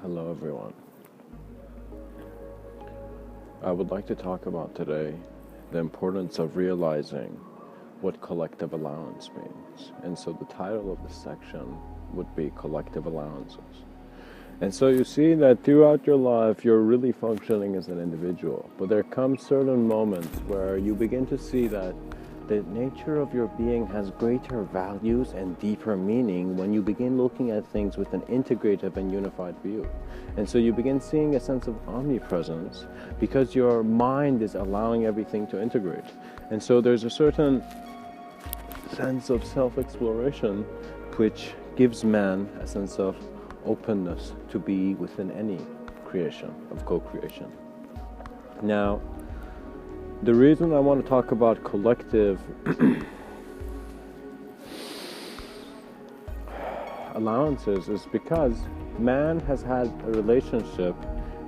Hello everyone. I would like to talk about today the importance of realizing what collective allowance means. And so the title of this section would be Collective Allowances. And so you see that throughout your life you're really functioning as an individual, but there come certain moments where you begin to see that the nature of your being has greater values and deeper meaning when you begin looking at things with an integrative and unified view. And so you begin seeing a sense of omnipresence because your mind is allowing everything to integrate. And so there's a certain sense of self-exploration which gives man a sense of openness to be within any creation, of co-creation. Now, the reason I want to talk about collective allowances is because man has had a relationship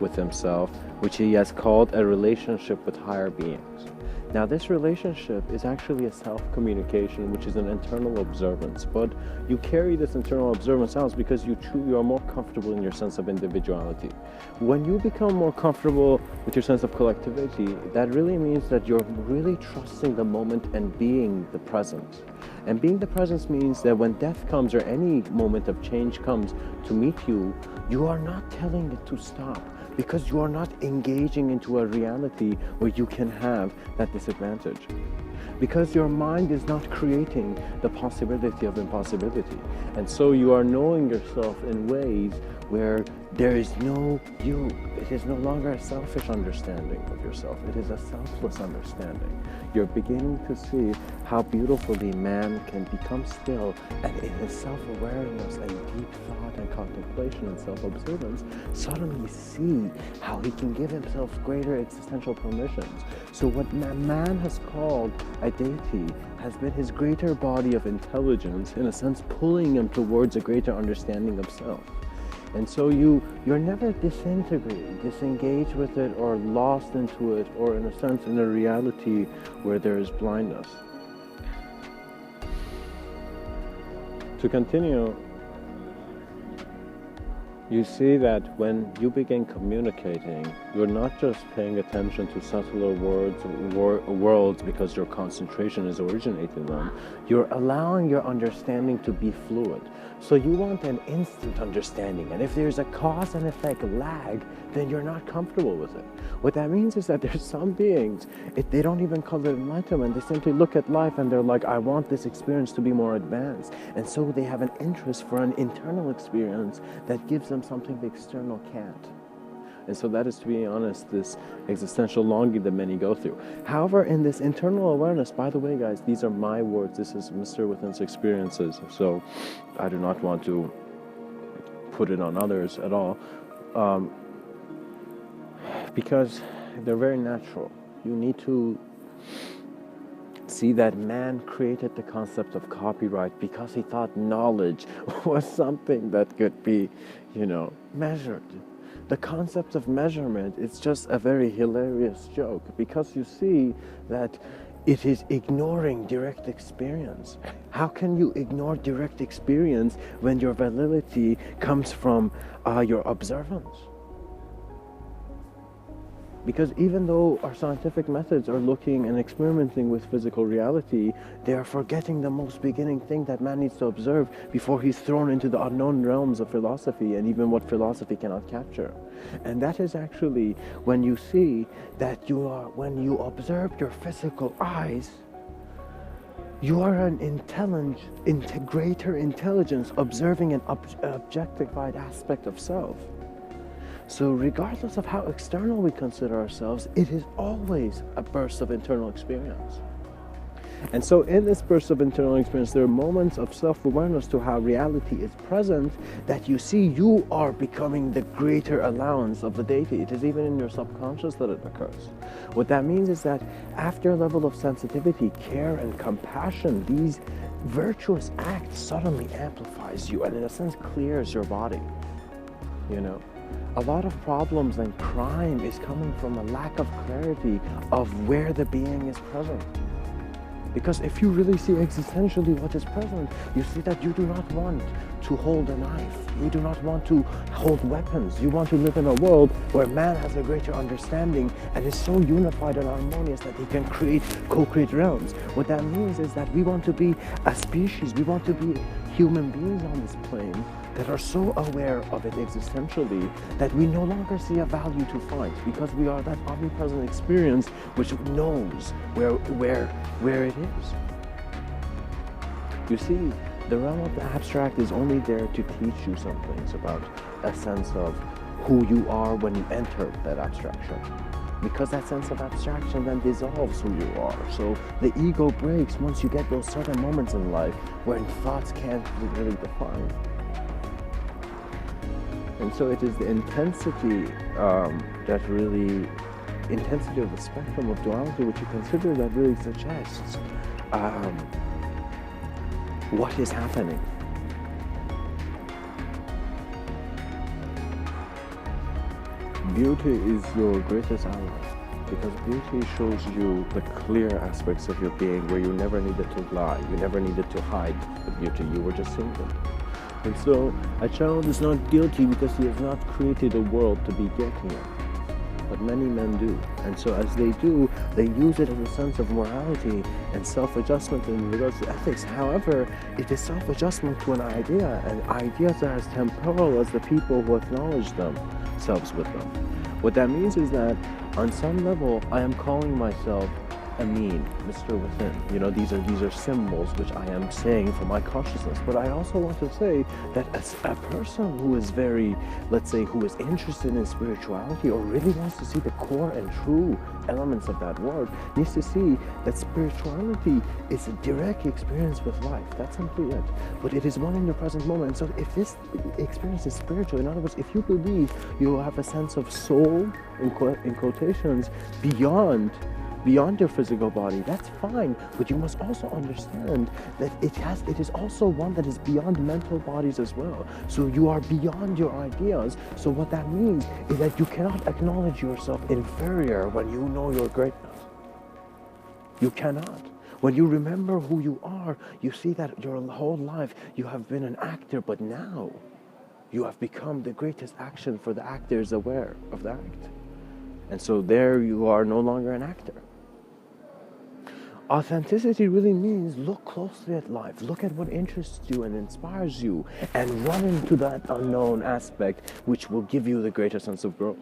with himself, which he has called a relationship with higher beings. Now, this relationship is actually a self-communication, which is an internal observance, but you carry this internal observance out because you are more comfortable in your sense of individuality. When you become more comfortable with your sense of collectivity, that really means that you're really trusting the moment and being the present. And being the present means that when death comes or any moment of change comes to meet you, you are not telling it to stop, because you are not engaging into a reality where you can have that disadvantage. Because your mind is not creating the possibility of impossibility. And so you are knowing yourself in ways where there is no you. It is no longer a selfish understanding of yourself. It is a selfless understanding. You're beginning to see how beautifully man can become still, and in his self-awareness and deep thought and contemplation and self-observance, suddenly see how he can give himself greater existential permissions. So what man has called a deity has been his greater body of intelligence, in a sense pulling him towards a greater understanding of self. And so you're never disintegrated, disengaged with it, or lost into it, or in a sense in a reality where there is blindness. To continue, you see that when you begin communicating, you're not just paying attention to subtler worlds because your concentration is originating in them. You're allowing your understanding to be fluid. So you want an instant understanding, and if there's a cause and effect lag, then you're not comfortable with it. What that means is that there's some beings, they don't even call it enlightenment, they simply look at life and they're like, I want this experience to be more advanced. And so they have an interest for an internal experience that gives them something the external can't. And so that is, to be honest, this existential longing that many go through. However, in this internal awareness, by the way, guys, these are my words. This is Mr.Within's experiences. So I do not want to put it on others at all, because they're very natural. You need to see that man created the concept of copyright because he thought knowledge was something that could be, measured. The concept of measurement is just a very hilarious joke, because you see that it is ignoring direct experience. How can you ignore direct experience when your validity comes from your observance? Because even though our scientific methods are looking and experimenting with physical reality, they are forgetting the most beginning thing that man needs to observe before he's thrown into the unknown realms of philosophy and even what philosophy cannot capture. And that is actually when you see that when you observe your physical eyes, you are an greater intelligence observing an objectified aspect of self. So regardless of how external we consider ourselves, it is always a burst of internal experience. And so in this burst of internal experience, there are moments of self-awareness to how reality is present that you see you are becoming the greater allowance of the deity. It is even in your subconscious that it occurs. What that means is that after a level of sensitivity, care, and compassion, these virtuous acts suddenly amplifies you and in a sense clears your body, A lot of problems and crime is coming from a lack of clarity of where the being is present. Because if you really see existentially what is present, you see that you do not want to hold a knife. You do not want to hold weapons. You want to live in a world where man has a greater understanding and is so unified and harmonious that he can co-create realms. What that means is that we want to be a species, we want to be human beings on this plane that are so aware of it existentially that we no longer see a value to fight, because we are that omnipresent experience which knows where it is. You see, the realm of the abstract is only there to teach you some things about a sense of who you are when you enter that abstraction. Because that sense of abstraction then dissolves who you are. So the ego breaks once you get those certain moments in life when thoughts can't really define. And so it is the intensity intensity of the spectrum of duality which you consider that really suggests what is happening. Beauty is your greatest ally, because beauty shows you the clear aspects of your being where you never needed to lie, you never needed to hide the beauty, you were just seeing it. And so a child is not guilty because he has not created a world to be guilty of. But many men do. And so as they do, they use it as a sense of morality and self-adjustment in regards to ethics. However, it is self-adjustment to an idea, and ideas are as temporal as the people who acknowledge themselves with them. What that means is that on some level, I am calling myself a mean, Mr.Within. You know, these are symbols which I am saying for my consciousness. But I also want to say that as a person who is very, let's say, who is interested in spirituality or really wants to see the core and true elements of that word, needs to see that spirituality is a direct experience with life. That's simply it. But it is one in the present moment. So if this experience is spiritual, in other words, if you believe you will have a sense of soul, in quotations, beyond your physical body, that's fine, but you must also understand that it is also one that is beyond mental bodies as well. So you are beyond your ideas. So what that means is that you cannot acknowledge yourself inferior when you know your greatness. You cannot. When you remember who you are, you see that your whole life you have been an actor, but now you have become the greatest action for the actors aware of the act. And so there you are no longer an actor. Authenticity really means look closely at life, look at what interests you and inspires you, and run into that unknown aspect which will give you the greater sense of growth.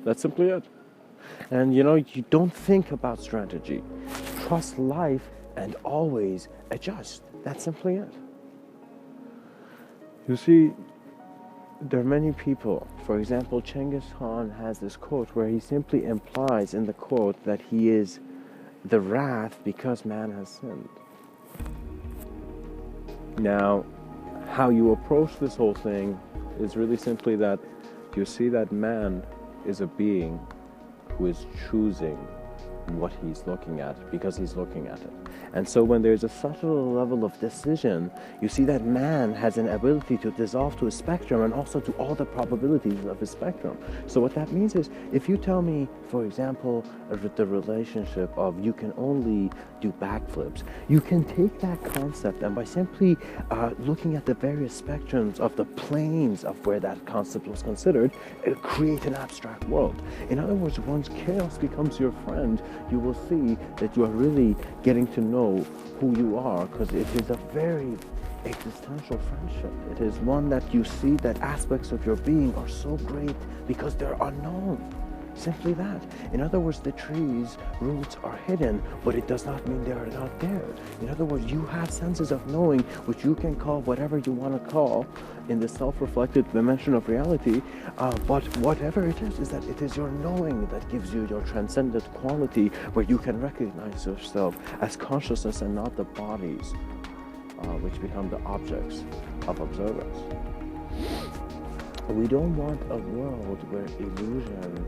That's simply it. And you know, you don't think about strategy. Trust life and always adjust. That's simply it. You see, there are many people, for example, Genghis Khan has this quote where he simply implies in the quote that he is the wrath because man has sinned. Now, how you approach this whole thing is really simply that you see that man is a being who is choosing what he's looking at because he's looking at it. And so when there's a subtle level of decision, you see that man has an ability to dissolve to a spectrum and also to all the probabilities of a spectrum. So what that means is, if you tell me, for example, the relationship of you can only do backflips, you can take that concept and by simply looking at the various spectrums of the planes of where that concept was considered, create an abstract world. In other words, once chaos becomes your friend, you will see that you are really getting to know who you are, because it is a very existential friendship. It is one that you see that aspects of your being are so great because they're unknown. Simply that. In other words, the trees' roots are hidden, but it does not mean they are not there. In other words, you have senses of knowing, which you can call whatever you want to call in the self-reflected dimension of reality, but whatever it is that it is your knowing that gives you your transcendent quality, where you can recognize yourself as consciousness and not the bodies, which become the objects of observance. We don't want a world where illusion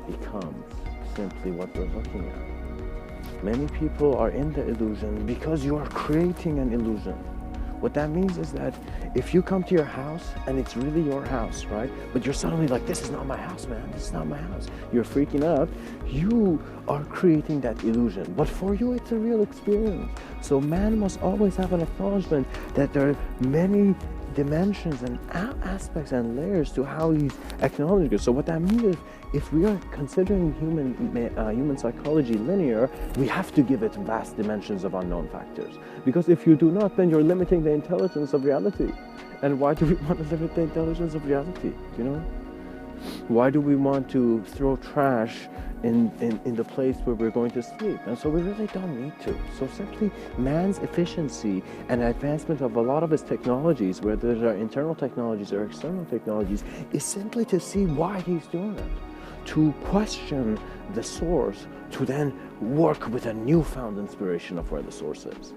becomes simply what we're looking at. Many people are in the illusion because you are creating an illusion. What that means is that if you come to your house and it's really your house, right? But you're suddenly like, this is not my house, man. This is not my house. You're freaking out. You are creating that illusion. But for you, it's a real experience. So man must always have an acknowledgement that there are many dimensions and aspects and layers to how he's acknowledging it. So what that means is, if we are considering human psychology linear, we have to give it vast dimensions of unknown factors. Because if you do not, then you're limiting the intelligence of reality. And why do we want to limit the intelligence of reality? You know? Why do we want to throw trash in the place where we're going to sleep? And so we really don't need to. So simply man's efficiency and advancement of a lot of his technologies, whether they're internal technologies or external technologies, is simply to see why he's doing it, to question the source, to then work with a newfound inspiration of where the source is.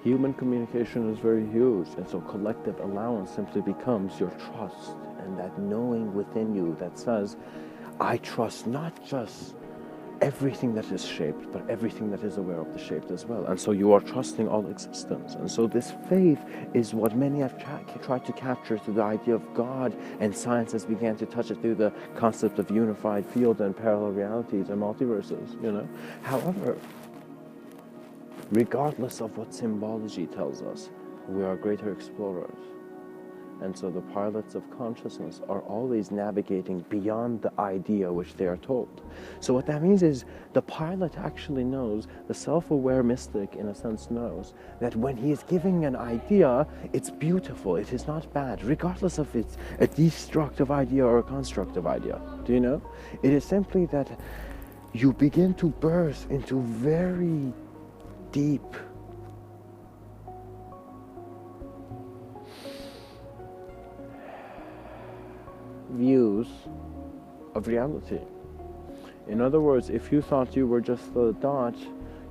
Human communication is very huge, and so collective allowance simply becomes your trust, and that knowing within you that says, I trust not just everything that is shaped, but everything that is aware of the shaped as well. And so you are trusting all existence. And so this faith is what many have tried to capture through the idea of God, and science has began to touch it through the concept of unified field and parallel realities and multiverses, you know. However, regardless of what symbology tells us, we are greater explorers. And so the pilots of consciousness are always navigating beyond the idea which they are told. So what that means is the pilot actually knows, the self-aware mystic in a sense knows, that when he is giving an idea, it's beautiful, it is not bad, regardless if it's a destructive idea or a constructive idea. Do you know? It is simply that you begin to burst into very deep views of reality. In other words, if you thought you were just the dot,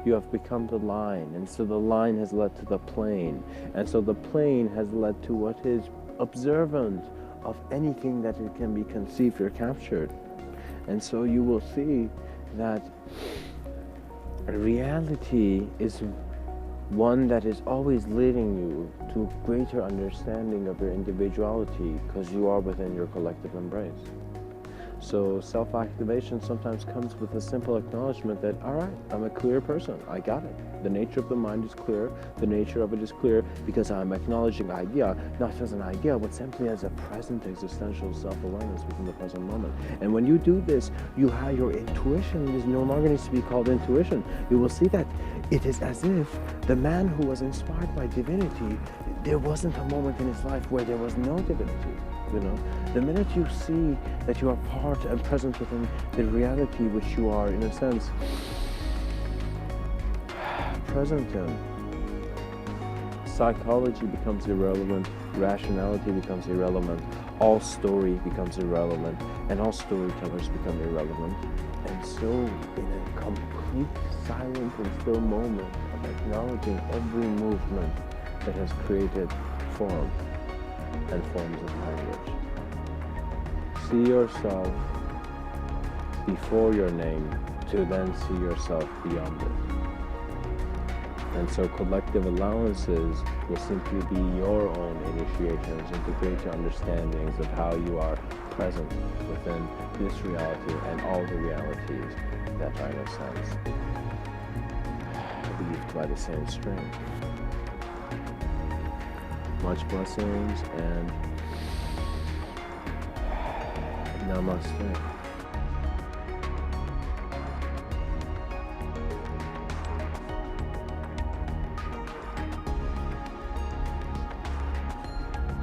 you have become the line, and so the line has led to the plane, and so the plane has led to what is observant of anything that it can be conceived or captured. And so you will see that reality is one that is always leading you to greater understanding of your individuality, because you are within your collective embrace. So self-activation sometimes comes with a simple acknowledgement that, all right, I'm a clear person, I got it. The nature of the mind is clear, the nature of it is clear, because I'm acknowledging idea, not as an idea, but simply as a present existential self-awareness within the present moment. And when you do this, you have your intuition is no longer needs to be called intuition. You will see that it is as if the man who was inspired by divinity, there wasn't a moment in his life where there was no divinity. You know, the minute you see that you are part and present within the reality which you are, in a sense, present in, psychology becomes irrelevant, rationality becomes irrelevant, all story becomes irrelevant, and all storytellers become irrelevant. And so, in a complete silent and still moment of acknowledging every movement that has created form and forms of language, see yourself before your name to then see yourself beyond it. And so collective allowances will simply be your own initiations into greater understandings of how you are present within this reality and all the realities that are, in a sense, weaved by the same string. Much blessings and namaste.